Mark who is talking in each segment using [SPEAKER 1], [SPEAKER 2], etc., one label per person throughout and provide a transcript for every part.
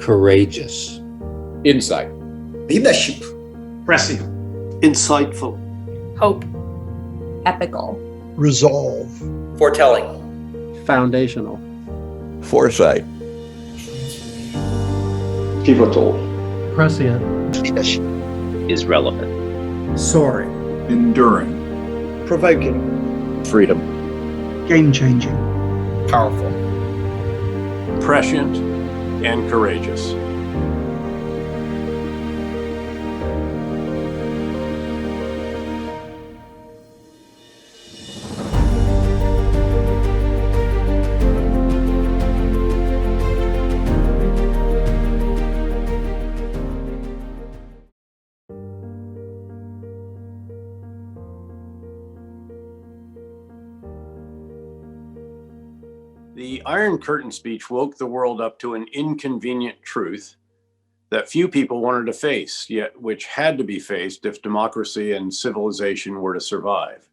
[SPEAKER 1] Courageous.
[SPEAKER 2] Insight.
[SPEAKER 3] Leadership.
[SPEAKER 4] Prescient.
[SPEAKER 5] Insightful.
[SPEAKER 6] Hope.
[SPEAKER 7] Epical.
[SPEAKER 8] Resolve.
[SPEAKER 3] Foretelling.
[SPEAKER 9] Foundational.
[SPEAKER 10] Foresight.
[SPEAKER 4] Pivotal.
[SPEAKER 8] Prescient.
[SPEAKER 5] Leadership.
[SPEAKER 11] Is relevant.
[SPEAKER 8] Soaring.
[SPEAKER 12] Enduring.
[SPEAKER 8] Provoking.
[SPEAKER 10] Freedom.
[SPEAKER 8] Game-changing.
[SPEAKER 3] Powerful.
[SPEAKER 13] Prescient and courageous. The Iron Curtain speech woke the world up to an inconvenient truth that few people wanted to face, yet which had to be faced if democracy and civilization were to survive.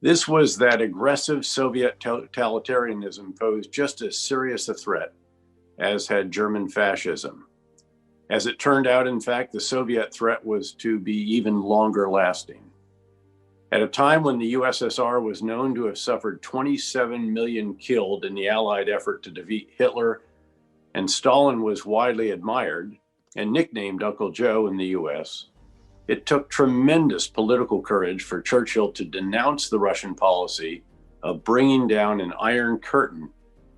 [SPEAKER 13] This was that aggressive Soviet totalitarianism posed just as serious a threat as had German fascism. As it turned out, in fact, the Soviet threat was to be even longer lasting. At a time when the USSR was known to have suffered 27 million killed in the Allied effort to defeat Hitler, and Stalin was widely admired and nicknamed Uncle Joe in the US, it took tremendous political courage for Churchill to denounce the Russian policy of bringing down an iron curtain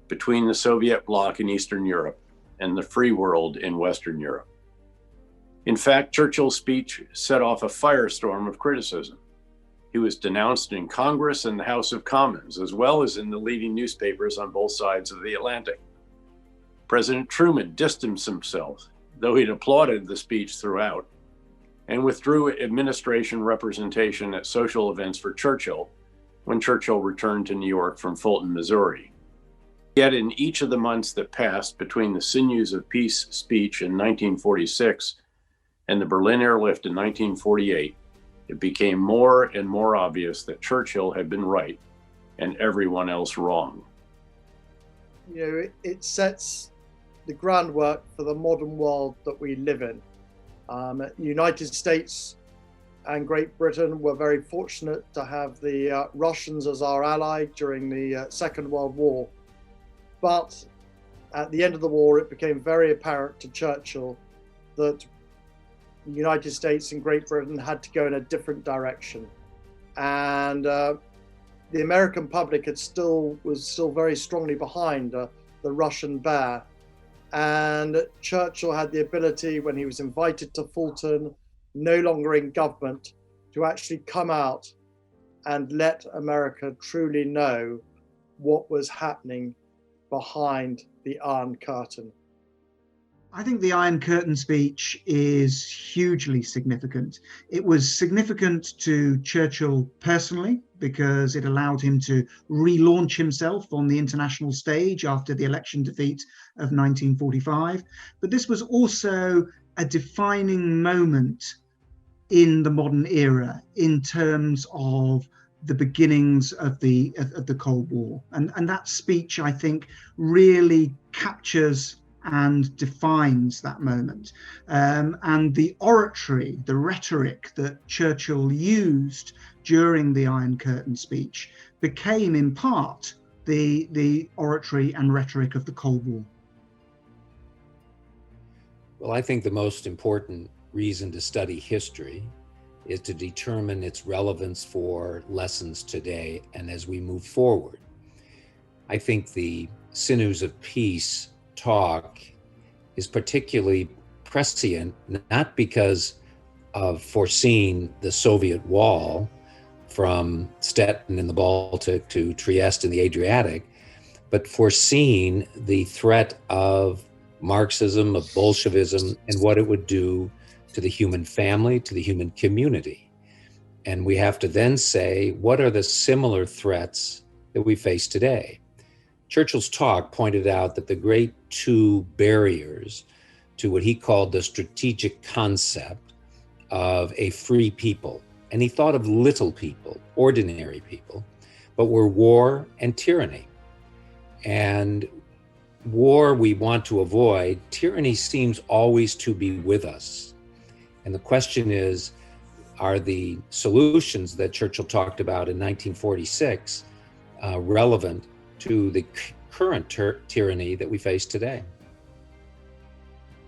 [SPEAKER 13] between the Soviet bloc in Eastern Europe and the free world in Western Europe. In fact, Churchill's speech set off a firestorm of criticism. He was denounced in Congress and the House of Commons, as well as in the leading newspapers on both sides of the Atlantic. President Truman distanced himself, though he'd applauded the speech throughout, and withdrew administration representation at social events for Churchill when Churchill returned to New York from Fulton, Missouri. Yet in each of the months that passed between the Sinews of Peace speech in 1946 and the Berlin airlift in 1948, it became more and more obvious that Churchill had been right and everyone else wrong.
[SPEAKER 14] You know, it sets the groundwork for the modern world that we live in. United States and Great Britain were very fortunate to have the Russians as our ally during the Second World War. But at the end of the war, it became very apparent to Churchill that the United States and Great Britain had to go in a different direction. And the American public was still very strongly behind the Russian bear. And Churchill had the ability, when he was invited to Fulton, no longer in government, to actually come out and let America truly know what was happening behind the Iron Curtain.
[SPEAKER 15] I think the Iron Curtain speech is hugely significant. It was significant to Churchill personally because it allowed him to relaunch himself on the international stage after the election defeat of 1945. But this was also a defining moment in the modern era in terms of the beginnings of the Cold War. And that speech, I think, really captures and defines that moment. And the oratory, the rhetoric that Churchill used during the Iron Curtain speech became in part the oratory and rhetoric of the Cold War.
[SPEAKER 1] Well, I think the most important reason to study history is to determine its relevance for lessons today and as we move forward. I think the Sinews of Peace talk is particularly prescient, not because of foreseeing the Soviet wall from Stettin in the Baltic to Trieste in the Adriatic, but foreseeing the threat of Marxism, of Bolshevism, and what it would do to the human family, to the human community. And we have to then say, what are the similar threats that we face today? Churchill's talk pointed out that the great two barriers to what he called the strategic concept of a free people, and he thought of little people, ordinary people, but were war and tyranny. And war we want to avoid, tyranny seems always to be with us. And the question is, are the solutions that Churchill talked about in 1946 relevant to the current tyranny that we face today?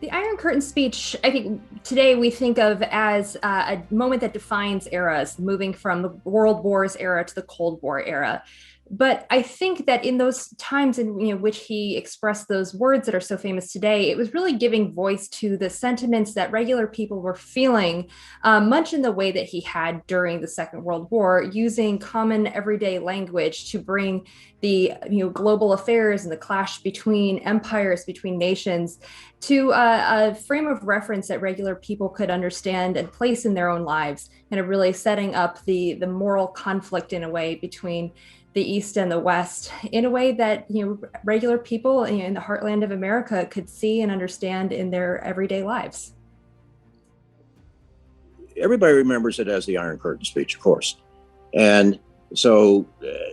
[SPEAKER 7] The Iron Curtain speech, I think today we think of as a moment that defines eras, moving from the World Wars era to the Cold War era. But I think that in those times in which he expressed those words that are so famous today, it was really giving voice to the sentiments that regular people were feeling, much in the way that he had during the Second World War, using common everyday language to bring the global affairs and the clash between empires, between nations, to a frame of reference that regular people could understand and place in their own lives, kind of really setting up the moral conflict in a way between the East and the West, in a way that regular people in the heartland of America could see and understand in their everyday lives.
[SPEAKER 2] Everybody remembers it as the Iron Curtain speech, of course, and so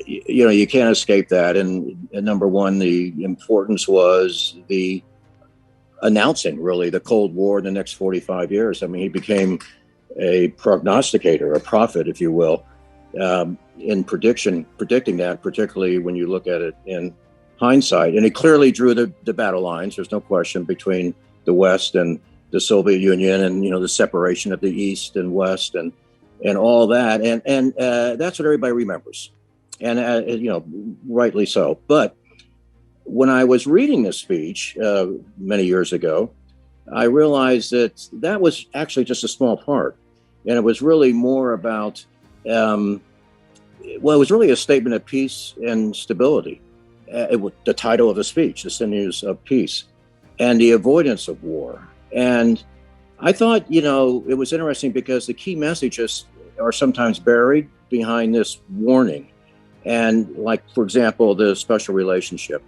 [SPEAKER 2] you can't escape that. And number one, the importance was the announcing really the Cold War in the next 45 years. I mean, he became a prognosticator, a prophet, if you will, in predicting that, particularly when you look at it in hindsight. And he clearly drew the battle lines, there's no question, between the West and the Soviet Union, and the separation of the East and West and all that. And that's what everybody remembers. And rightly so. But when I was reading this speech many years ago, I realized that was actually just a small part. And it was really more about it was really a statement of peace and stability. The title of the speech, the Sinews of Peace, and the avoidance of war. And I thought, it was interesting because the key messages are sometimes buried behind this warning. And like, for example, the special relationship.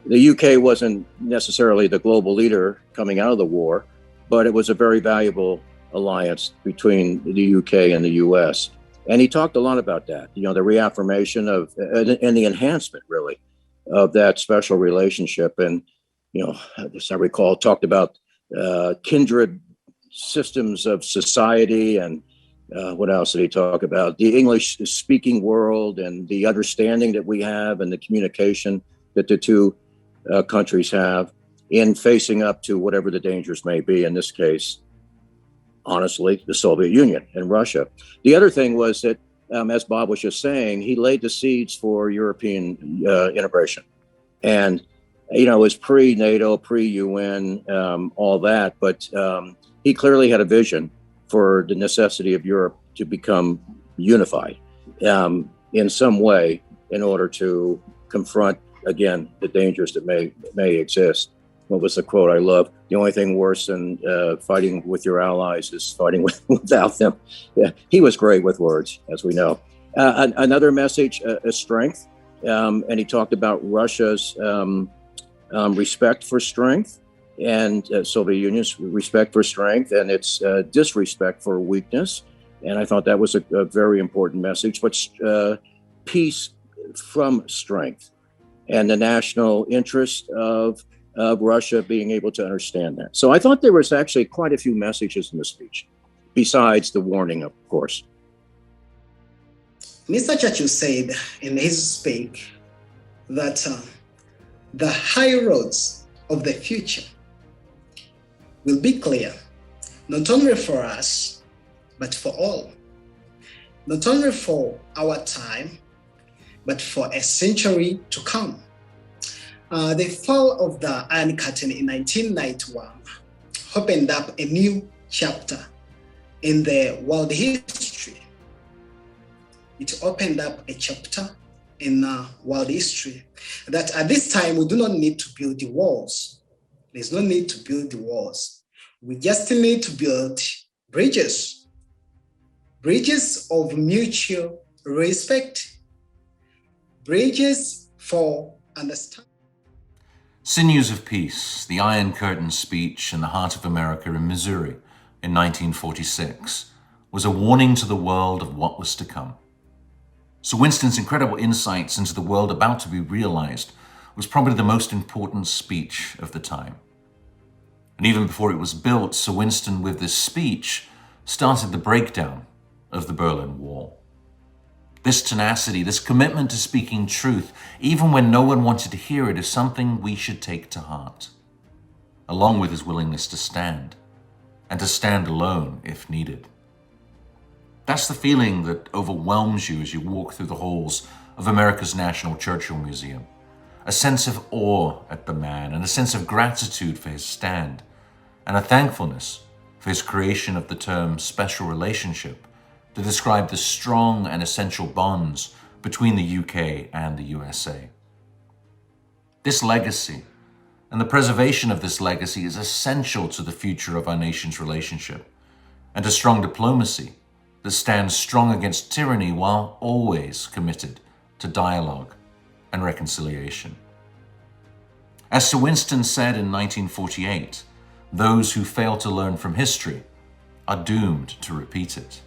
[SPEAKER 2] The UK wasn't necessarily the global leader coming out of the war, but it was a very valuable alliance between the UK and the US. And he talked a lot about that, the reaffirmation of and the enhancement, really, of that special relationship. And, as I recall, talked about kindred systems of society. And what else did he talk about? The English-speaking world and the understanding that we have and the communication that the two countries have in facing up to whatever the dangers may be, in this case, honestly, the Soviet Union and Russia. The other thing was that, as Bob was just saying, he laid the seeds for European integration. And, it was pre-NATO, pre-UN, all that. But he clearly had a vision for the necessity of Europe to become unified in some way in order to confront, again, the dangers that may exist. What was the quote I love? The only thing worse than fighting with your allies is fighting without them. Yeah, he was great with words, as we know. Another message is strength. And he talked about Russia's respect for strength and Soviet Union's respect for strength and its disrespect for weakness. And I thought that was a very important message. But peace from strength and the national interest of Russia being able to understand that. So I thought there was actually quite a few messages in the speech, besides the warning, of course.
[SPEAKER 3] Mr. Churchill said in his speech that the high roads of the future will be clear, not only for us, but for all. Not only for our time, but for a century to come. The fall of the Iron Curtain in 1991 opened up a new chapter in the world history. It opened up a chapter in world history that at this time we do not need to build the walls. There's no need to build the walls. We just need to build bridges. Bridges of mutual respect. Bridges for understanding.
[SPEAKER 5] Sinews of Peace, the Iron Curtain speech in the heart of America in Missouri in 1946, was a warning to the world of what was to come. Sir Winston's incredible insights into the world about to be realized was probably the most important speech of the time. And even before it was built, Sir Winston, with this speech, started the breakdown of the Berlin Wall. This tenacity, this commitment to speaking truth, even when no one wanted to hear it, is something we should take to heart, along with his willingness to stand, and to stand alone if needed. That's the feeling that overwhelms you as you walk through the halls of America's National Churchill Museum. A sense of awe at the man, and a sense of gratitude for his stand, and a thankfulness for his creation of the term special relationship to describe the strong and essential bonds between the UK and the USA. This legacy, and the preservation of this legacy, is essential to the future of our nation's relationship, and to strong diplomacy that stands strong against tyranny while always committed to dialogue and reconciliation. As Sir Winston said in 1948, those who fail to learn from history are doomed to repeat it.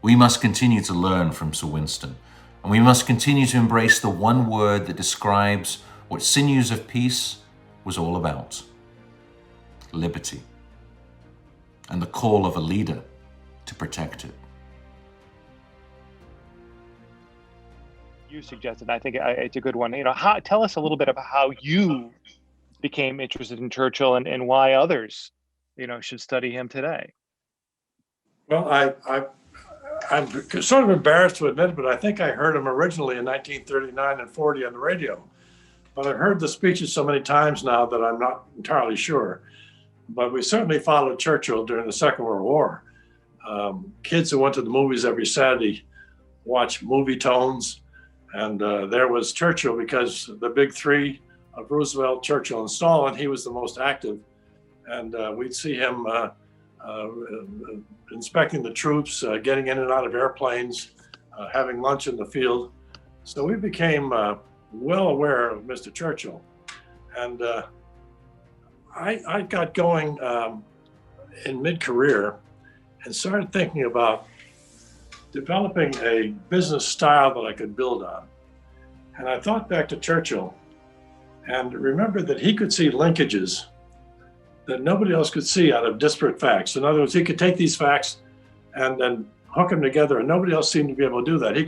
[SPEAKER 5] We must continue to learn from Sir Winston, and we must continue to embrace the one word that describes what Sinews of Peace was all about: liberty, and the call of a leader to protect it.
[SPEAKER 6] You suggested, I think it's a good one. Tell us a little bit about how you became interested in Churchill and why others, should study him today.
[SPEAKER 10] Well, I'm sort of embarrassed to admit it, but I think I heard him originally in 1939 and 40 on the radio. But I've heard the speeches so many times now that I'm not entirely sure. But we certainly followed Churchill during the Second World War. Kids who went to the movies every Saturday watched movie tones. And there was Churchill, because the big three of Roosevelt, Churchill, and Stalin, he was the most active. And we'd see him inspecting the troops, getting in and out of airplanes, having lunch in the field. So we became well aware of Mr. Churchill. And I got going in mid-career and started thinking about developing a business style that I could build on. And I thought back to Churchill and remembered that he could see linkages that nobody else could see out of disparate facts. In other words, he could take these facts and then hook them together, and nobody else seemed to be able to do that. He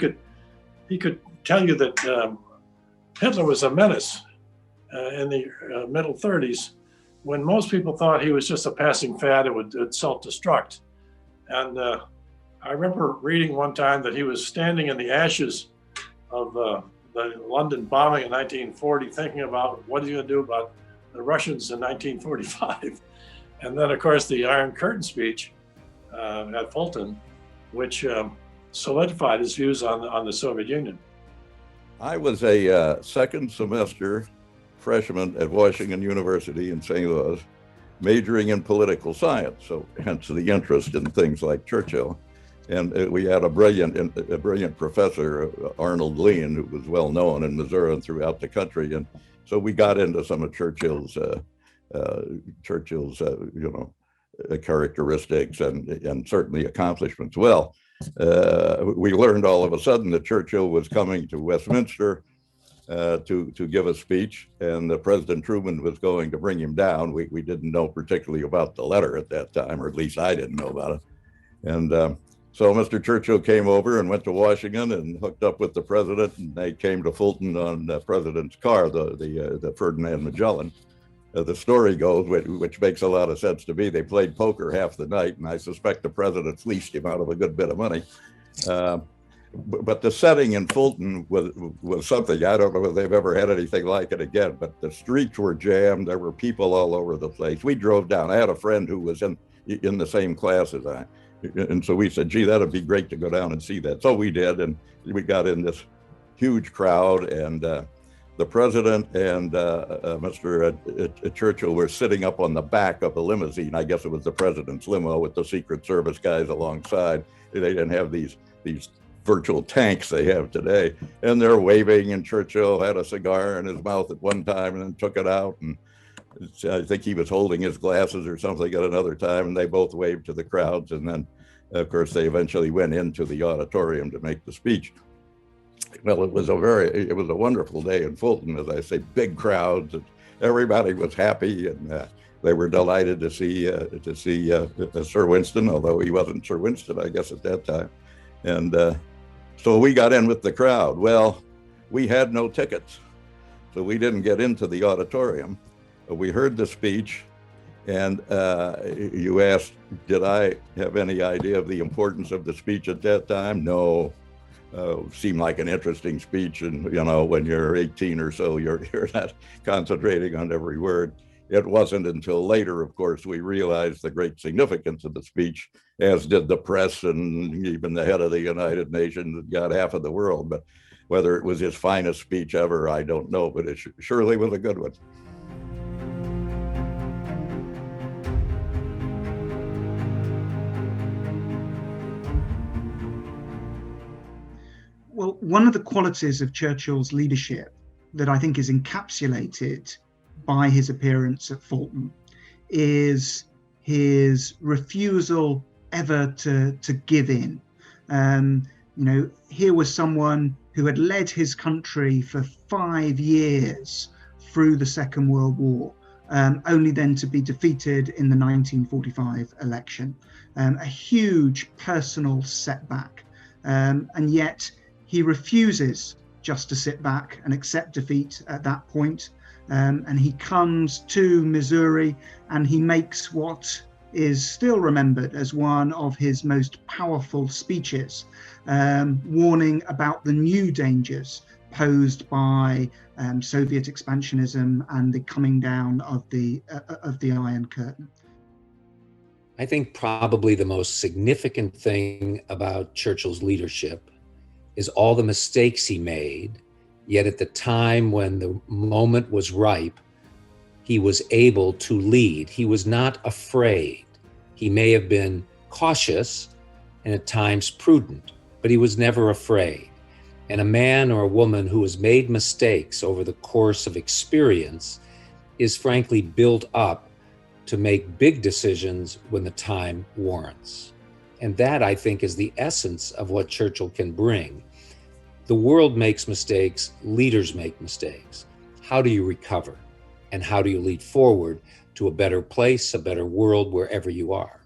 [SPEAKER 10] could tell you that Hitler was a menace in the middle 30s, when most people thought he was just a passing fad and would self-destruct. And I remember reading one time that he was standing in the ashes of the London bombing in 1940, thinking about what he's going to do about the Russians in 1945. And then, of course, the Iron Curtain speech at Fulton, which solidified his views on the Soviet Union.
[SPEAKER 16] I was a second semester freshman at Washington University in St. Louis, majoring in political science, so hence the interest in things like Churchill. And we had a brilliant professor, Arnold Lean, who was well known in Missouri and throughout the country. And so we got into some of Churchill's characteristics and certainly accomplishments. Well, we learned all of a sudden that Churchill was coming to Westminster to give a speech, and President Truman was going to bring him down. We didn't know particularly about the letter at that time, or at least I didn't know about it. And so Mr. Churchill came over and went to Washington and hooked up with the president, and they came to Fulton on the president's car, the Ferdinand Magellan. The story goes, which makes a lot of sense to me, they played poker half the night, and I suspect the president fleeced him out of a good bit of money. But the setting in Fulton was something. I don't know if they've ever had anything like it again, but the streets were jammed. There were people all over the place. We drove down. I had a friend who was in the same class as I. And so we said, gee, that'd be great to go down and see that. So we did, and we got in this huge crowd, and the president and Mr. Churchill were sitting up on the back of the limousine. I guess it was the president's limo with the Secret Service guys alongside. They didn't have these virtual tanks they have today. And they're waving, and Churchill had a cigar in his mouth at one time and then took it out. And I think he was holding his glasses or something at another time, and they both waved to the crowds. And then, of course, they eventually went into the auditorium to make the speech. Well, it was a wonderful day in Fulton, as I say, big crowds. And everybody was happy, and they were delighted to see Sir Winston, although he wasn't Sir Winston, I guess, at that time. And so we got in with the crowd. Well, we had no tickets, so we didn't get into the auditorium. We heard the speech, and you asked, did I have any idea of the importance of the speech at that time? No. Seemed like an interesting speech, and when you're 18 or so, you're not concentrating on every word. It wasn't until later, of course, we realized the great significance of the speech, as did the press and even the head of the United Nations that got half of the world. But whether it was his finest speech ever, I don't know, but it surely was a good one.
[SPEAKER 15] Well, one of the qualities of Churchill's leadership that I think is encapsulated by his appearance at Fulton is his refusal ever to give in. Here was someone who had led his country for 5 years through the Second World War, only then to be defeated in the 1945 election. A huge personal setback, and yet he refuses just to sit back and accept defeat at that point. And he comes to Missouri and he makes what is still remembered as one of his most powerful speeches, warning about the new dangers posed by Soviet expansionism and the coming down of the Iron Curtain.
[SPEAKER 1] I think probably the most significant thing about Churchill's leadership is all the mistakes he made, yet at the time when the moment was ripe, he was able to lead. He was not afraid. He may have been cautious and at times prudent, but he was never afraid. And a man or a woman who has made mistakes over the course of experience is frankly built up to make big decisions when the time warrants. And that, I think, is the essence of what Churchill can bring. The world makes mistakes, leaders make mistakes. How do you recover? And how do you lead forward to a better place, a better world, wherever you are?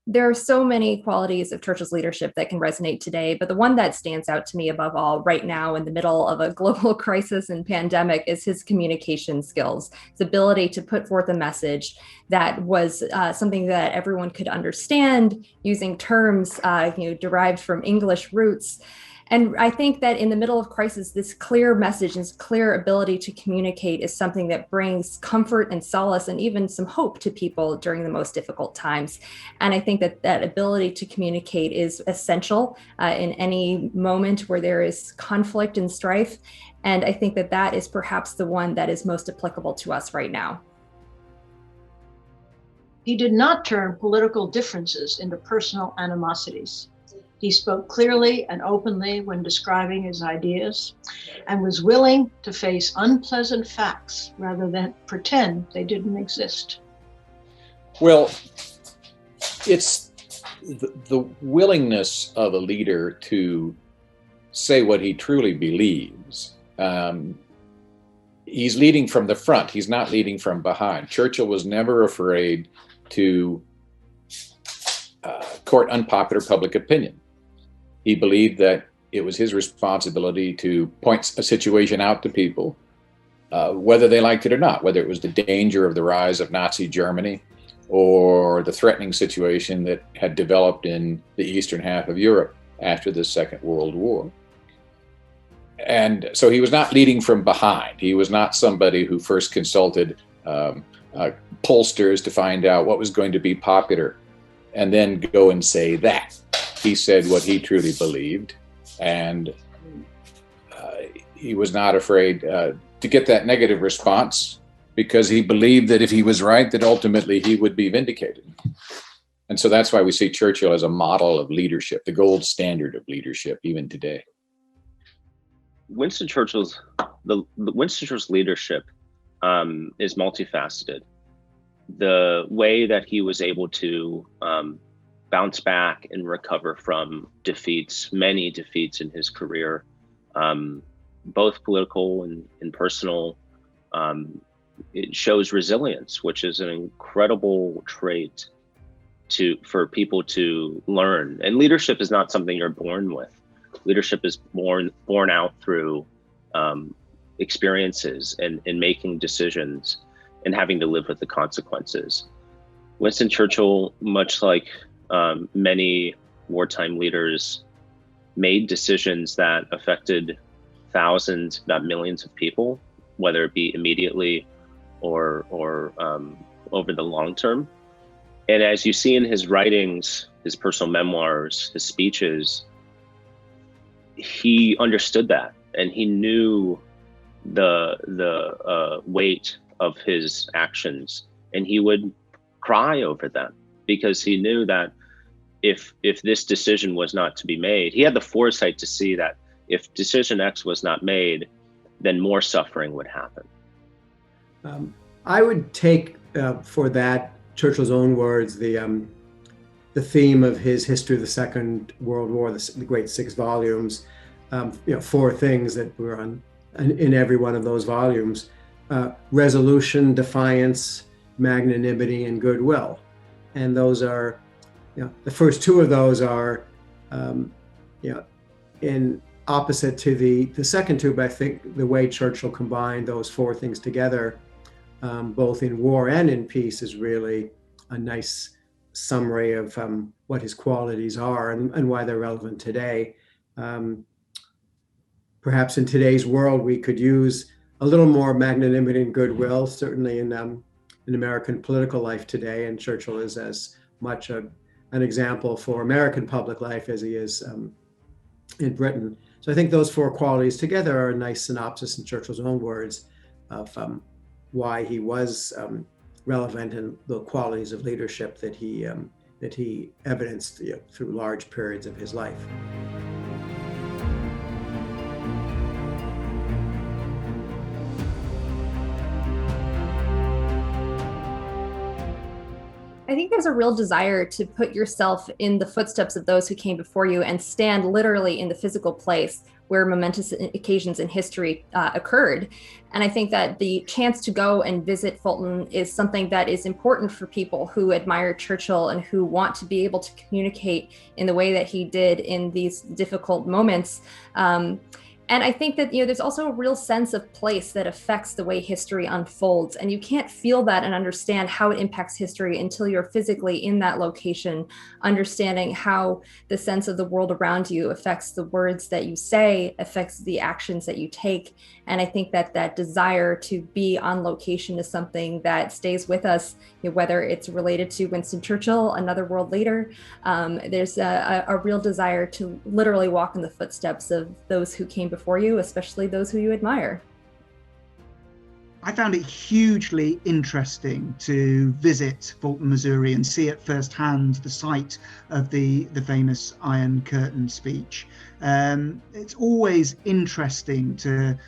[SPEAKER 7] There are so many qualities of Churchill's leadership that can resonate today, but the one that stands out to me above all right now in the middle of a global crisis and pandemic is his communication skills, his ability to put forth a message that was something that everyone could understand using terms derived from English roots. And I think that in the middle of crisis, this clear message, this clear ability to communicate is something that brings comfort and solace and even some hope to people during the most difficult times. And I think that that ability to communicate is essential in any moment where there is conflict and strife. And I think that that is perhaps the one that is most applicable to us right now.
[SPEAKER 17] He did not turn political differences into personal animosities. He spoke clearly and openly when describing his ideas and was willing to face unpleasant facts rather than pretend they didn't exist.
[SPEAKER 18] Well, it's the willingness of a leader to say what he truly believes. He's leading from the front. He's not leading from behind. Churchill was never afraid to court unpopular public opinion. He believed that it was his responsibility to point a situation out to people, whether they liked it or not, whether it was the danger of the rise of Nazi Germany or the threatening situation that had developed in the eastern half of Europe after the Second World War. And so he was not leading from behind. He was not somebody who first consulted pollsters to find out what was going to be popular and then go and say that. He said what he truly believed, and he was not afraid to get that negative response because he believed that if he was right, that ultimately he would be vindicated. And so that's why we see Churchill as a model of leadership, the gold standard of leadership, even today.
[SPEAKER 11] Winston Churchill's leadership is multifaceted. The way that he was able to bounce back and recover from defeats, many defeats in his career, both political and personal. It shows resilience, which is an incredible trait for people to learn. And leadership is not something you're born with. Leadership is born out through experiences and making decisions and having to live with the consequences. Winston Churchill, much like many wartime leaders, made decisions that affected thousands, not millions of people, whether it be immediately or over the long term. And as you see in his writings, his personal memoirs, his speeches, he understood that, and he knew the weight of his actions, and he would cry over them because he knew that if this decision was not to be made, he had the foresight to see that if decision X was not made, then more suffering would happen.
[SPEAKER 9] I would take for that Churchill's own words, the theme of his history of the Second World War, the great 6 volumes, 4 things that were in every one of those volumes: resolution, defiance, magnanimity, and goodwill. And those are, the first 2 of those are, in opposite to the second 2, but I think the way Churchill combined those 4 things together, both in war and in peace, is really a nice summary of what his qualities are and why they're relevant today. Perhaps in today's world, we could use a little more magnanimity and goodwill, certainly in American political life today. And Churchill is as much an example for American public life as he is in Britain. So I think those 4 qualities together are a nice synopsis in Churchill's own words of why he was relevant and the qualities of leadership that he evidenced through large periods of his life.
[SPEAKER 7] I think there's a real desire to put yourself in the footsteps of those who came before you and stand literally in the physical place where momentous occasions in history occurred. And I think that the chance to go and visit Fulton is something that is important for people who admire Churchill and who want to be able to communicate in the way that he did in these difficult moments. And I think that there's also a real sense of place that affects the way history unfolds. And you can't feel that and understand how it impacts history until you're physically in that location, understanding how the sense of the world around you affects the words that you say, affects the actions that you take. And I think that that desire to be on location is something that stays with us, whether it's related to Winston Churchill, another world leader. There's a real desire to literally walk in the footsteps of those who came before you, especially those who you admire.
[SPEAKER 15] I found it hugely interesting to visit Fulton, Missouri, and see at firsthand the site of the famous Iron Curtain speech. It's always interesting to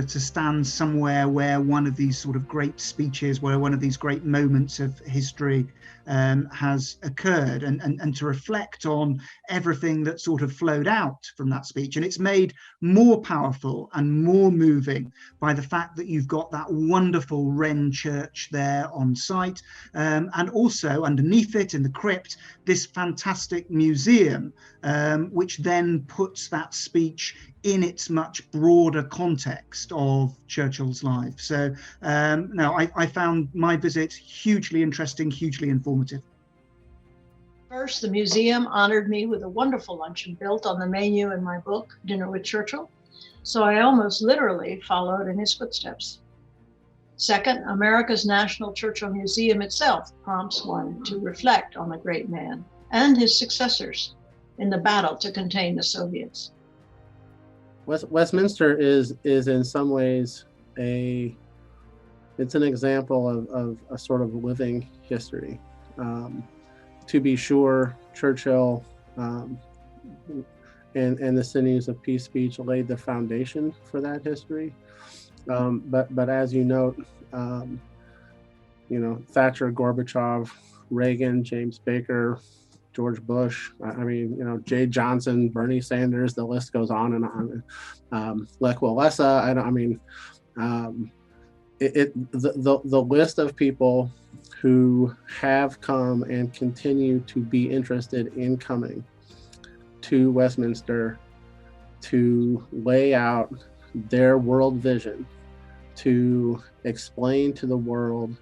[SPEAKER 15] stand somewhere where one of these sort of great speeches, where one of these great moments of history has occurred, and to reflect on everything that sort of flowed out from that speech. And it's made more powerful and more moving by the fact that you've got that wonderful Wren church there on site, and also underneath it in the crypt, this fantastic museum, which then puts that speech in its much broader context of Churchill's life. So no, I found my visit hugely interesting, hugely informative.
[SPEAKER 17] First, the museum honored me with a wonderful luncheon built on the menu in my book, Dinner with Churchill. So I almost literally followed in his footsteps. Second, America's National Churchill Museum itself prompts one to reflect on the great man and his successors in the battle to contain the Soviets.
[SPEAKER 9] Westminster is in some ways it's an example of a sort of living history. To be sure, Churchill and the Sinews of Peace speech laid the foundation for that history. But as you note, Thatcher, Gorbachev, Reagan, James Baker,
[SPEAKER 19] George Bush. I mean, Jay Johnson, Bernie Sanders, the list goes on and on. Lech Walesa. The list of people who have come and continue to be interested in coming to Westminster to lay out their world vision, to explain to the world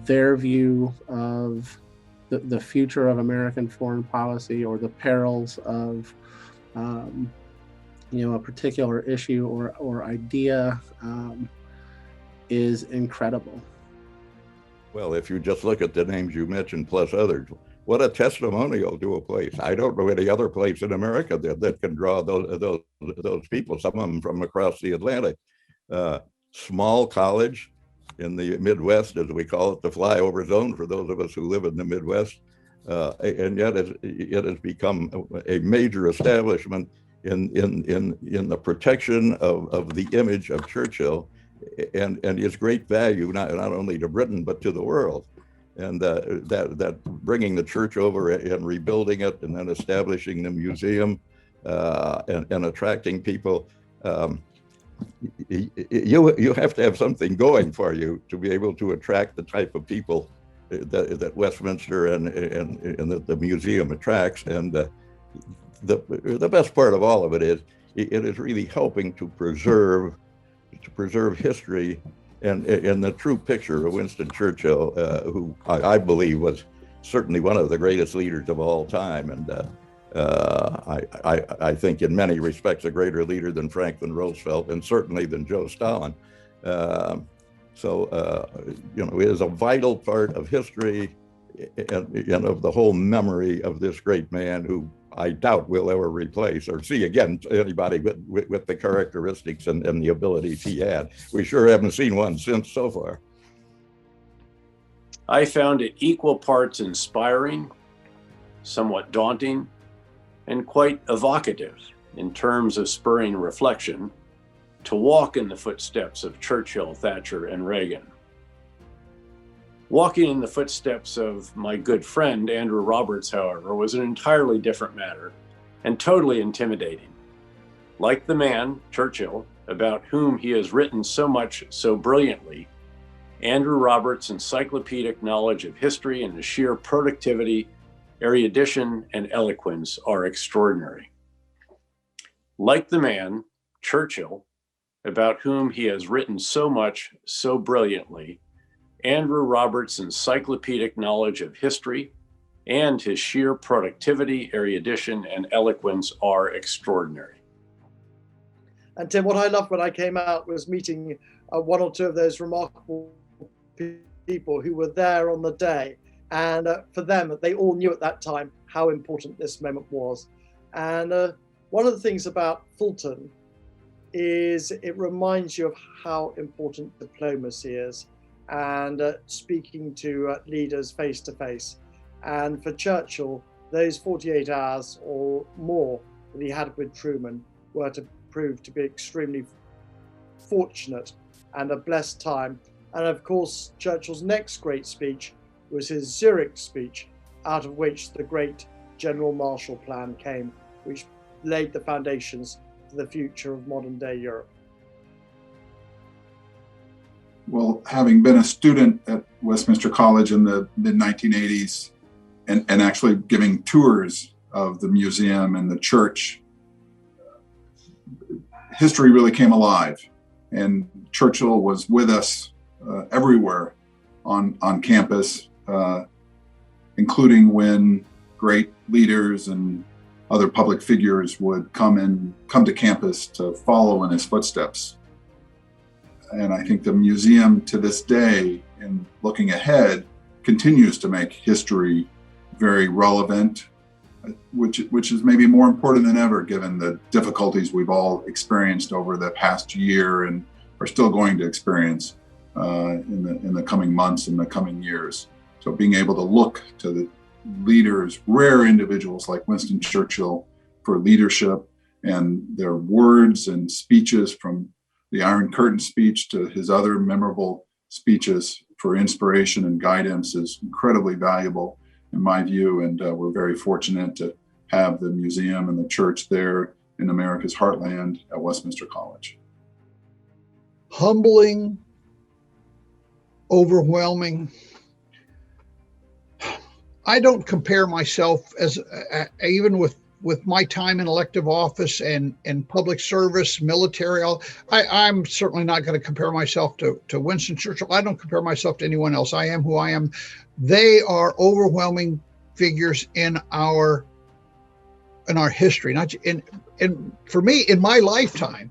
[SPEAKER 19] their view of the future of American foreign policy or the perils of a particular issue or idea is incredible.
[SPEAKER 16] Well, if you just look at the names you mentioned plus others, what a testimonial to a place. I don't know any other place in America that can draw those people, some of them from across the Atlantic. Small college in the Midwest, as we call it, the flyover zone for those of us who live in the Midwest. And yet it has become a major establishment in the protection of the image of Churchill and his great value, not only to Britain, but to the world. And that bringing the church over and rebuilding it and then establishing the museum and attracting people, you have to have something going for you to be able to attract the type of people that Westminster and the museum attracts. And the best part of all of it is really helping to preserve history and the true picture of Winston Churchill, who I believe was certainly one of the greatest leaders of all time. And I think in many respects a greater leader than Franklin Roosevelt and certainly than Joe Stalin. It is a vital part of history and of the whole memory of this great man who I doubt we'll ever replace or see again anybody with the characteristics and the abilities he had. We sure haven't seen one since so far.
[SPEAKER 13] I found it equal parts inspiring, somewhat daunting, and quite evocative in terms of spurring reflection to walk in the footsteps of Churchill, Thatcher, and Reagan. Walking in the footsteps of my good friend, Andrew Roberts, however, was an entirely different matter and totally intimidating. Like the man, Churchill, about whom he has written so much so brilliantly, Andrew Roberts' encyclopedic knowledge of history and his sheer productivity, erudition, and eloquence are extraordinary. Like the man, Churchill, about whom he has written so much so brilliantly, Andrew Roberts' encyclopedic knowledge of history and his sheer productivity, erudition, and eloquence are extraordinary.
[SPEAKER 14] And Tim, what I loved when I came out was meeting one or two of those remarkable people who were there on the day. And for them, they all knew at that time how important this moment was. And one of the things about Fulton is it reminds you of how important diplomacy is and speaking to leaders face to face. And for Churchill, those 48 hours or more that he had with Truman were to prove to be extremely fortunate and a blessed time. And of course, Churchill's next great speech was his Zurich speech, out of which the great General Marshall Plan came, which laid the foundations for the future of modern day Europe.
[SPEAKER 12] Well, having been a student at Westminster College in the mid-1980s and actually giving tours of the museum and the church, history really came alive. And Churchill was with us everywhere on campus, including when great leaders and other public figures would come to campus to follow in his footsteps. And I think the museum to this day, in looking ahead, continues to make history very relevant, which is maybe more important than ever, given the difficulties we've all experienced over the past year and are still going to experience in the coming months and the coming years. So being able to look to the leaders, rare individuals like Winston Churchill, for leadership and their words and speeches, from the Iron Curtain speech to his other memorable speeches, for inspiration and guidance, is incredibly valuable. in my view, and we're very fortunate to have the museum and the church there in America's heartland at Westminster College.
[SPEAKER 20] Humbling, overwhelming. I don't compare myself as even with my time in elective office and public service, military. I'm certainly not going to compare myself to Winston Churchill. I don't compare myself to anyone else. I am who I am. They are overwhelming figures in our history. And for me, in my lifetime,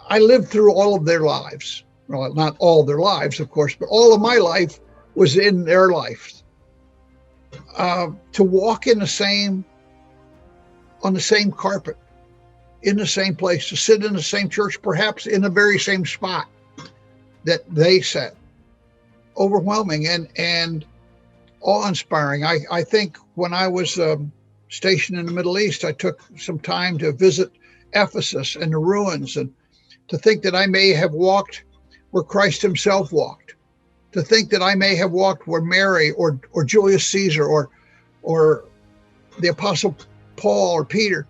[SPEAKER 20] I lived through all of their lives. Well, not all their lives, of course, but all of my life was in their lives. To walk on the same carpet, in the same place, to sit in the same church, perhaps in the very same spot that they sat. Overwhelming and awe-inspiring. I think when I was stationed in the Middle East, I took some time to visit Ephesus and the ruins, and to think that I may have walked where Christ himself walked, to think that I may have walked where Mary or Julius Caesar or the Apostle Paul or Peter,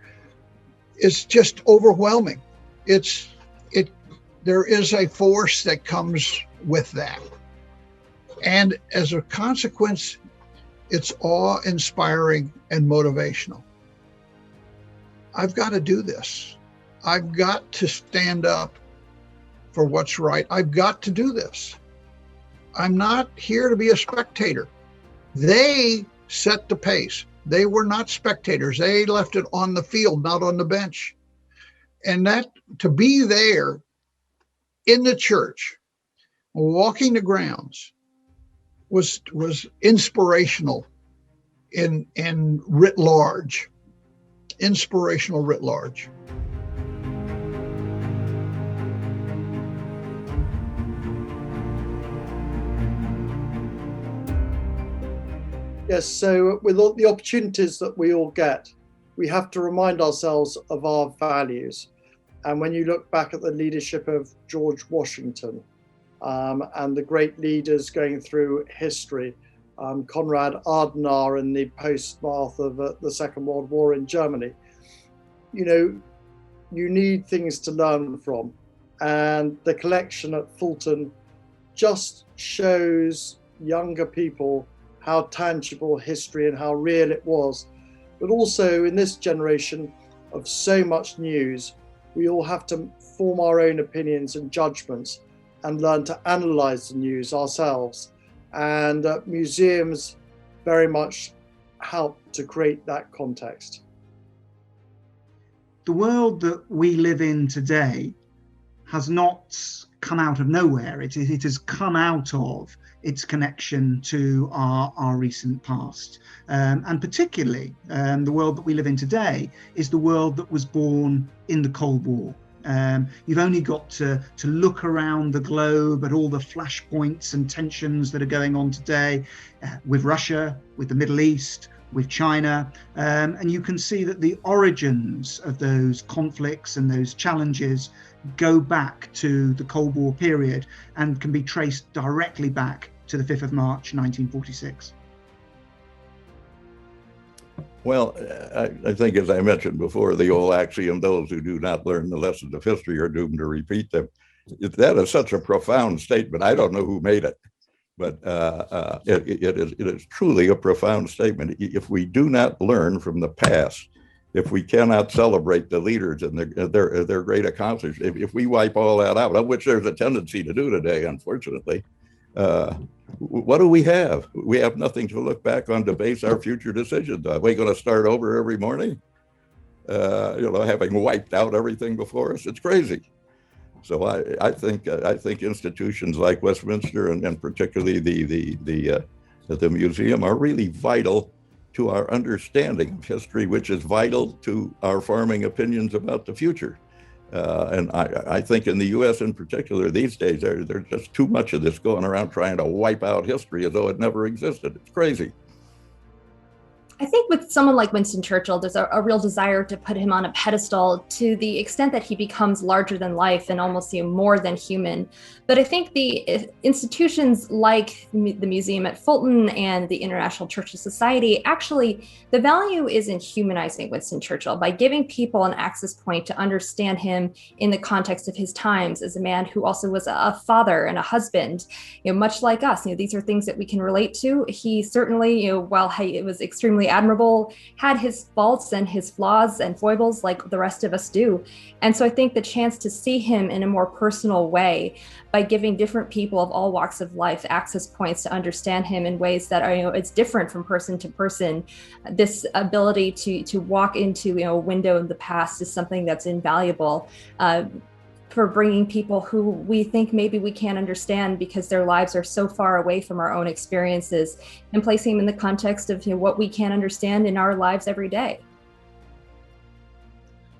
[SPEAKER 20] is just overwhelming. There is a force that comes with that. And as a consequence, it's awe-inspiring and motivational. I've got to do this. I've got to stand up for what's right. I've got to do this. I'm not here to be a spectator. They set the pace. They were not spectators. They left it on the field, not on the bench. And that, to be there in the church, walking the grounds, was inspirational in writ large. Inspirational writ large.
[SPEAKER 14] Yes, so with all the opportunities that we all get, we have to remind ourselves of our values. And when you look back at the leadership of George Washington and the great leaders going through history, Konrad Adenauer in the post-birth of the Second World War in Germany, you need things to learn from. And the collection at Fulton just shows younger people how tangible history and how real it was. But also in this generation of so much news, we all have to form our own opinions and judgments and learn to analyze the news ourselves. And museums very much help to create that context.
[SPEAKER 15] The world that we live in today has not come out of nowhere. It has come out of its connection to our recent past. And particularly, the world that we live in today is the world that was born in the Cold War. You've only got to look around the globe at all the flashpoints and tensions that are going on today with Russia, with the Middle East, with China, and you can see that the origins of those conflicts and those challenges go back to the Cold War period and can be traced directly back to the 5th of March, 1946.
[SPEAKER 16] Well, I think, as I mentioned before, the old axiom, those who do not learn the lessons of history are doomed to repeat them. That is such a profound statement. I don't know who made it, but it is truly a profound statement. If we do not learn from the past, if we cannot celebrate the leaders and their great accomplishments, if we wipe all that out, of which there's a tendency to do today, unfortunately, what do we have? We have nothing to look back on to base our future decisions on. Are we going to start over every morning? Having wiped out everything before us? It's crazy. So I think institutions like Westminster and particularly the museum are really vital to our understanding of history, which is vital to our forming opinions about the future. And I think in the U.S. in particular these days, there's just too much of this going around trying to wipe out history as though it never existed. It's crazy.
[SPEAKER 7] I think with someone like Winston Churchill, there's a real desire to put him on a pedestal to the extent that he becomes larger than life and almost more than human. But I think the institutions like the museum at Fulton and the International Churchill Society, actually, the value is in humanizing Winston Churchill by giving people an access point to understand him in the context of his times as a man who also was a father and a husband, much like us. These are things that we can relate to. He certainly, while it was extremely admirable, had his faults and his flaws and foibles like the rest of us do. And so I think the chance to see him in a more personal way by giving different people of all walks of life access points to understand him in ways that are, it's different from person to person. This ability to walk into a window in the past is something that's invaluable. For bringing people who we think maybe we can't understand because their lives are so far away from our own experiences, and placing them in the context of what we can't understand in our lives every day.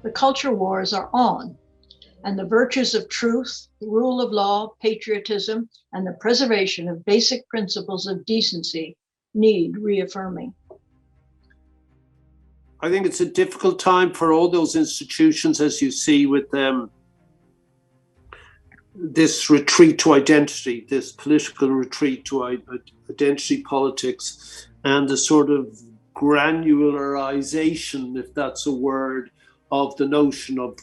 [SPEAKER 17] The culture wars are on, and the virtues of truth, the rule of law, patriotism, and the preservation of basic principles of decency need reaffirming.
[SPEAKER 21] I think it's a difficult time for all those institutions, as you see with them. This retreat to identity, this political retreat to identity politics, and the sort of granularization, if that's a word, of the notion of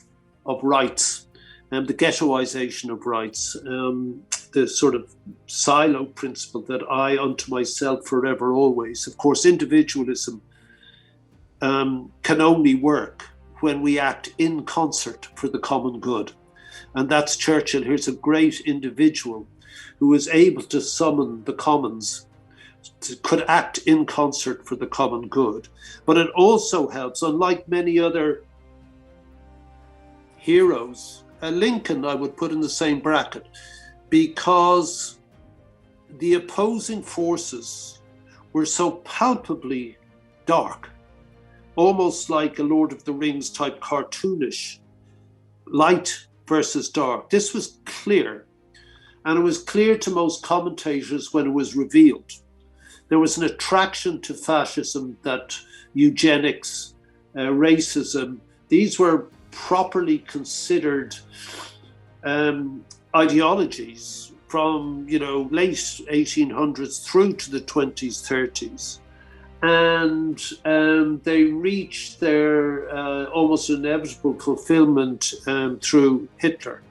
[SPEAKER 21] rights, and the ghettoization of rights, the sort of silo principle that I unto myself forever always. Of course, individualism can only work when we act in concert for the common good. And that's Churchill. Here's a great individual who was able to summon the commons, could act in concert for the common good. But it also helps, unlike many other heroes, Lincoln I would put in the same bracket, because the opposing forces were so palpably dark, almost like a Lord of the Rings type cartoonish, light versus dark. This was clear, and it was clear to most commentators when it was revealed. There was an attraction to fascism, that eugenics, racism, these were properly considered ideologies from late 1800s through to the 20s, 30s. And they reached their almost inevitable fulfillment through Hitler.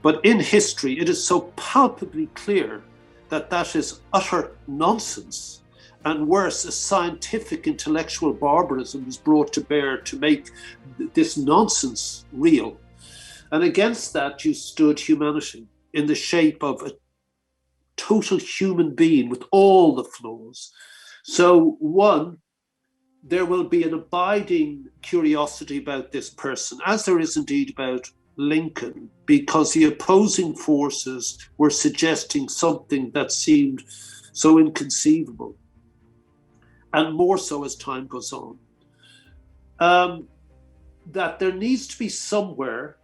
[SPEAKER 21] But in history, it is so palpably clear that that is utter nonsense. And worse, a scientific intellectual barbarism was brought to bear to make this nonsense real. And against that, you stood humanity in the shape of a total human being with all the flaws. So one, there will be an abiding curiosity about this person, as there is indeed about Lincoln, because the opposing forces were suggesting something that seemed so inconceivable, and more so as time goes on. That there needs to be somewhere,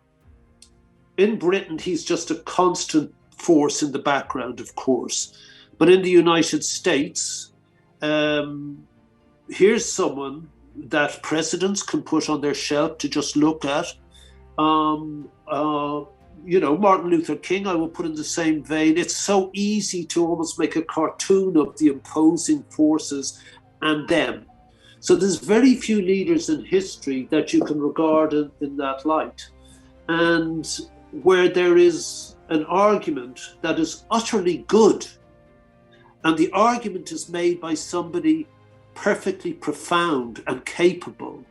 [SPEAKER 21] in Britain, he's just a constant force in the background, of course, but in the United States, here's someone that presidents can put on their shelf to just look at. Martin Luther King, I will put in the same vein. It's so easy to almost make a cartoon of the opposing forces and them. So there's very few leaders in history that you can regard in that light. And where there is an argument that is utterly good, and the argument is made by somebody perfectly profound and capable,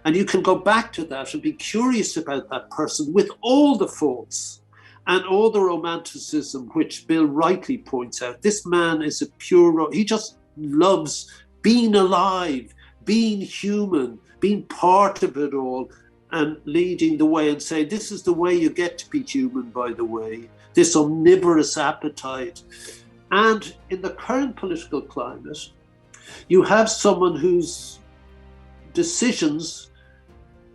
[SPEAKER 21] and you can go back to that and be curious about that person with all the faults and all the romanticism, which Bill rightly points out. This man is a pure, he just loves being alive, being human, being part of it all, and leading the way and saying, this is the way you get to be human, by the way, this omnivorous appetite. And in the current political climate, you have someone whose decisions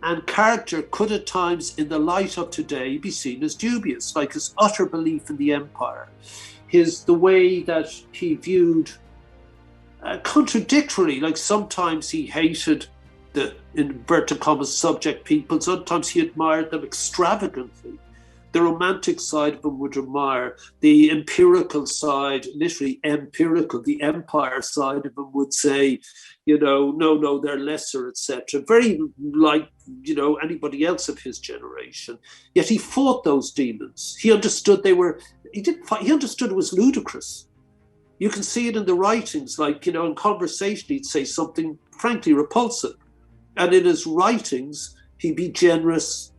[SPEAKER 21] and character could at times, in the light of today, be seen as dubious, like his utter belief in the empire, the way that he viewed contradictory. Like sometimes he hated the, in inverted commas, subject people. Sometimes he admired them extravagantly. The romantic side of him would admire. The empirical side, literally empirical, the empire side of him would say, you know, no, they're lesser, etc. Very like, you know, anybody else of his generation. Yet he fought those demons. He understood they were, he didn't fight, he understood it was ludicrous. You can see it in the writings, like, you know, in conversation, he'd say something frankly repulsive. And in his writings, he'd be generous,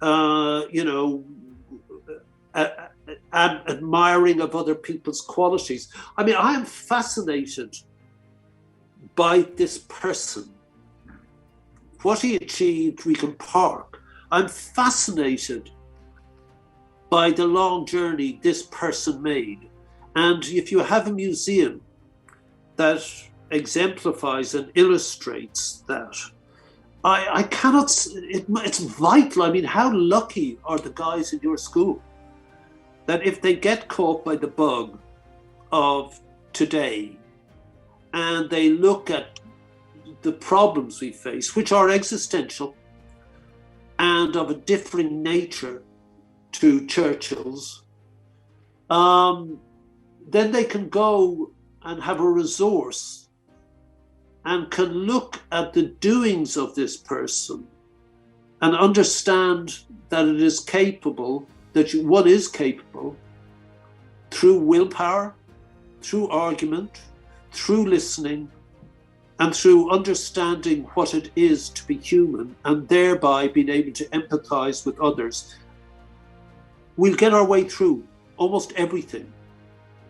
[SPEAKER 21] you know, admiring of other people's qualities. I mean, I am fascinated by this person, what he achieved, Regent Park. I'm fascinated by the long journey this person made. And if you have a museum that exemplifies and illustrates that, I cannot, it's vital. I mean, how lucky are the guys in your school that if they get caught by the bug of today and they look at the problems we face, which are existential and of a differing nature to Churchill's, then they can go and have a resource and can look at the doings of this person and understand that it is capable, that one is capable through willpower, through argument, through listening, and through understanding what it is to be human, and thereby being able to empathize with others. We'll get our way through almost everything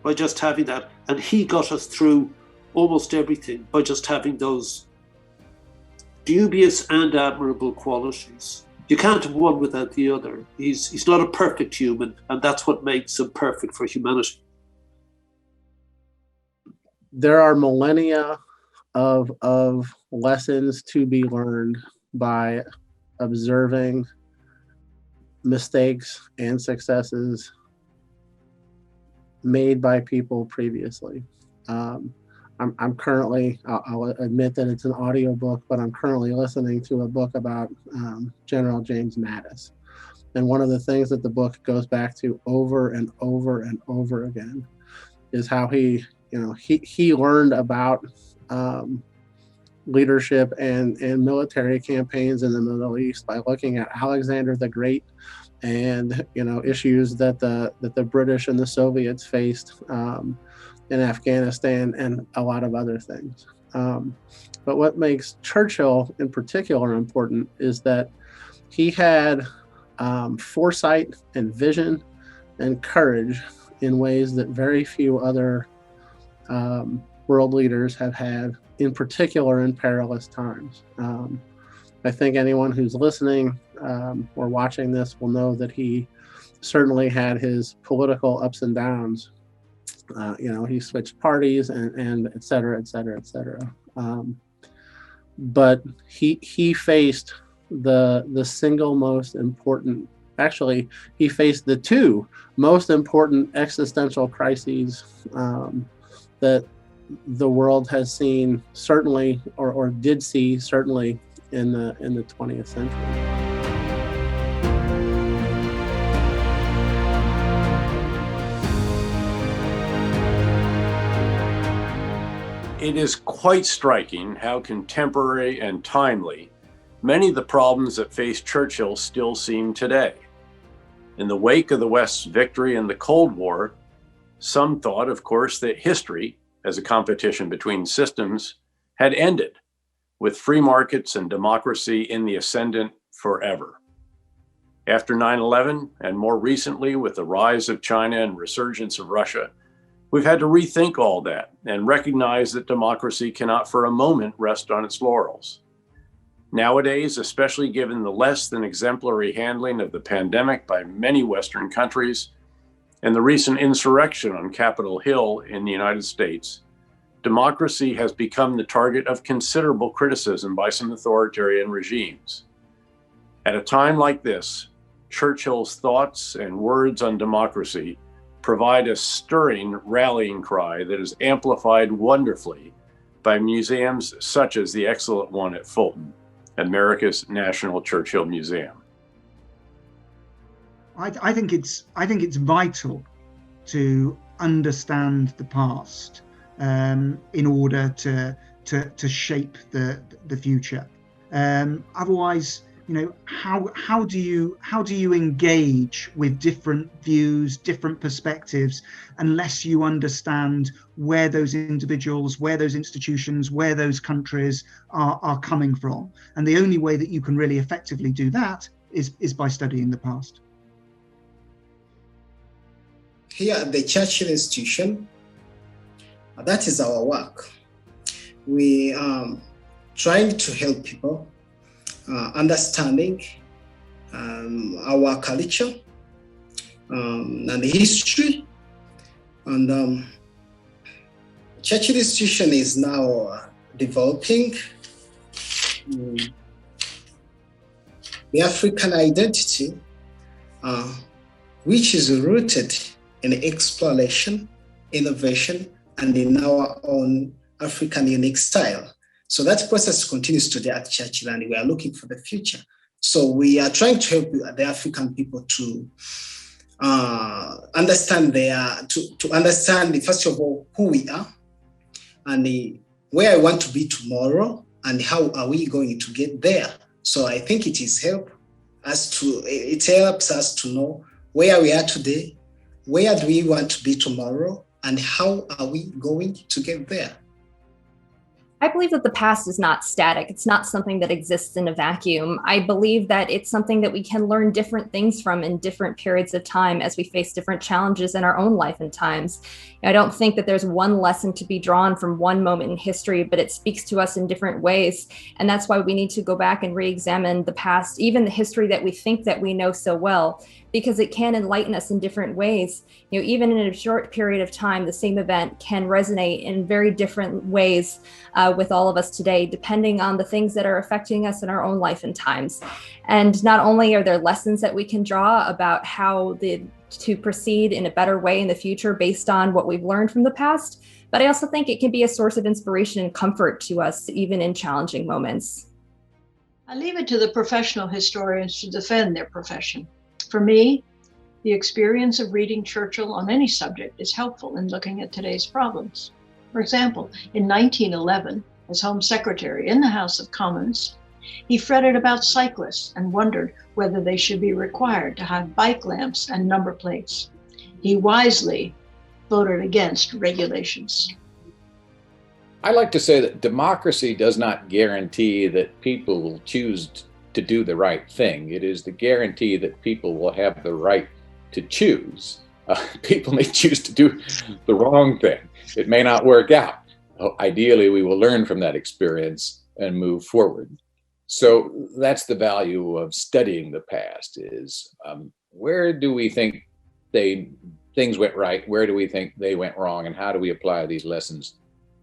[SPEAKER 21] by just having that. And he got us through almost everything by just having those dubious and admirable qualities. You can't have one without the other. He's not a perfect human, and that's what makes him perfect for humanity.
[SPEAKER 19] There are millennia of lessons to be learned by observing mistakes and successes made by people previously. I'm currently, I'll admit that it's an audiobook, but I'm currently listening to a book about General James Mattis. And one of the things that the book goes back to over and over and over again is how he learned about leadership and military campaigns in the Middle East by looking at Alexander the Great and, you know, issues that the British and the Soviets faced in Afghanistan and a lot of other things. But what makes Churchill in particular important is that he had foresight and vision and courage in ways that very few other world leaders have had, in particular in perilous times. I think anyone who's listening or watching this will know that he certainly had his political ups and downs. He switched parties and et cetera, et cetera, et cetera. But he faced the single most important, actually, he faced the two most important existential crises that the world has seen, certainly, or did see, certainly in the 20th century.
[SPEAKER 13] It is quite striking how contemporary and timely many of the problems that faced Churchill still seem today. In the wake of the West's victory in the Cold War, some thought, of course, that history, as a competition between systems, had ended, with free markets and democracy in the ascendant forever. After 9/11, and more recently with the rise of China and resurgence of Russia, we've had to rethink all that and recognize that democracy cannot for a moment rest on its laurels. Nowadays, especially given the less than exemplary handling of the pandemic by many Western countries and the recent insurrection on Capitol Hill in the United States, democracy has become the target of considerable criticism by some authoritarian regimes. At a time like this, Churchill's thoughts and words on democracy provide a stirring rallying cry that is amplified wonderfully by museums such as the excellent one at Fulton, America's National Churchill Museum.
[SPEAKER 15] I think it's vital to understand the past in order to shape the future. Otherwise, how do you engage with different views, different perspectives, unless you understand where those individuals, where those institutions, where those countries are coming from? And the only way that you can really effectively do that is by studying the past.
[SPEAKER 3] Here at the Churchill Institution, that is our work. We are trying to help people understanding our culture and the history. And Churchill Institution is now developing the African identity, which is rooted in exploration, innovation, and in our own African unique style. So that process continues today at Churchill, and we are looking for the future. So we are trying to help the African people to understand to understand, first of all, who we are and where I want to be tomorrow and how are we going to get there. So I think it helps us to know where we are today, where do we want to be tomorrow, and how are we going to get there.
[SPEAKER 7] I believe that the past is not static. It's not something that exists in a vacuum. I believe that it's something that we can learn different things from in different periods of time as we face different challenges in our own life and times. I don't think that there's one lesson to be drawn from one moment in history, but it speaks to us in different ways. And that's why we need to go back and re-examine the past, even the history that we think that we know so well, because it can enlighten us in different ways. Even in a short period of time, the same event can resonate in very different ways with all of us today, depending on the things that are affecting us in our own life and times. And not only are there lessons that we can draw about how to proceed in a better way in the future based on what we've learned from the past, but I also think it can be a source of inspiration and comfort to us, even in challenging moments.
[SPEAKER 17] I leave it to the professional historians to defend their profession. For me, the experience of reading Churchill on any subject is helpful in looking at today's problems. For example, in 1911, as Home Secretary in the House of Commons, he fretted about cyclists and wondered whether they should be required to have bike lamps and number plates. He wisely voted against regulations.
[SPEAKER 18] I like to say that democracy does not guarantee that people will choose to do the right thing. It is the guarantee that people will have the right to choose. People may choose to do the wrong thing. It may not work out. Ideally, we will learn from that experience and move forward. So that's the value of studying the past, is where do we think things went right? Where do we think they went wrong? And how do we apply these lessons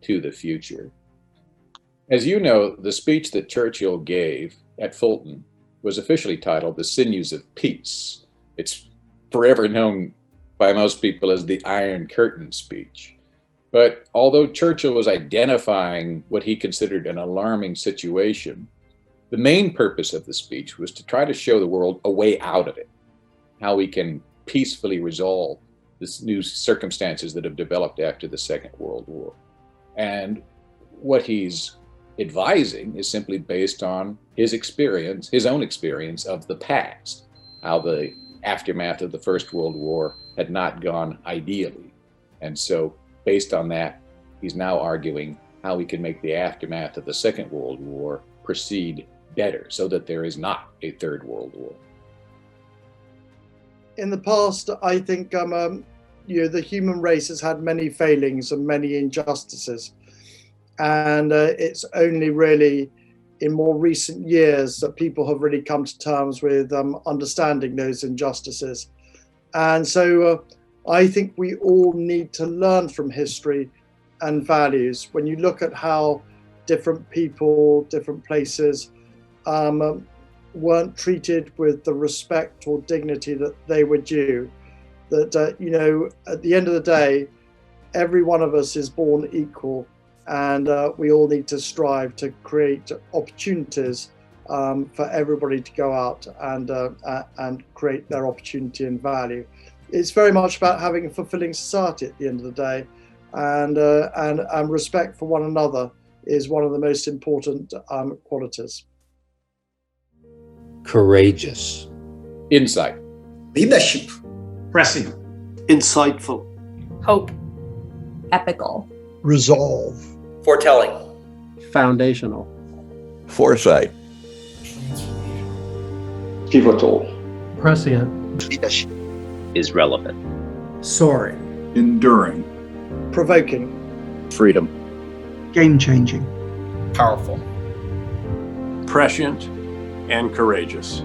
[SPEAKER 18] to the future? As you know, the speech that Churchill gave at Fulton was officially titled The Sinews of Peace. It's forever known by most people as the Iron Curtain speech. But although Churchill was identifying what he considered an alarming situation, the main purpose of the speech was to try to show the world a way out of it, how we can peacefully resolve this new circumstances that have developed after the Second World War. And what he's advising is simply based on his experience, his own experience of the past, how the aftermath of the First World War had not gone ideally. And so based on that, he's now arguing how we can make the aftermath of the Second World War proceed better so that there is not a Third World War.
[SPEAKER 14] In the past, I think the human race has had many failings and many injustices. And it's only really in more recent years that people have really come to terms with understanding those injustices. And so I think we all need to learn from history and values. When you look at how different people, different places weren't treated with the respect or dignity that they were due, that, you know, at the end of the day, every one of us is born equal, and we all need to strive to create opportunities for everybody to go out and create their opportunity and value. It's very much about having a fulfilling society at the end of the day, and respect for one another is one of the most important qualities.
[SPEAKER 1] Courageous.
[SPEAKER 18] Insight.
[SPEAKER 3] Leadership.
[SPEAKER 21] Prescient. Insightful.
[SPEAKER 4] Hope.
[SPEAKER 7] Epical.
[SPEAKER 20] Resolve.
[SPEAKER 22] Foretelling.
[SPEAKER 19] Foundational.
[SPEAKER 16] Foresight.
[SPEAKER 22] Pivotal.
[SPEAKER 8] Prescient.
[SPEAKER 22] Leadership.
[SPEAKER 11] Is relevant.
[SPEAKER 9] Soaring.
[SPEAKER 12] Enduring.
[SPEAKER 14] Provoking.
[SPEAKER 2] Freedom.
[SPEAKER 15] Game-changing.
[SPEAKER 22] Powerful.
[SPEAKER 13] Prescient and courageous.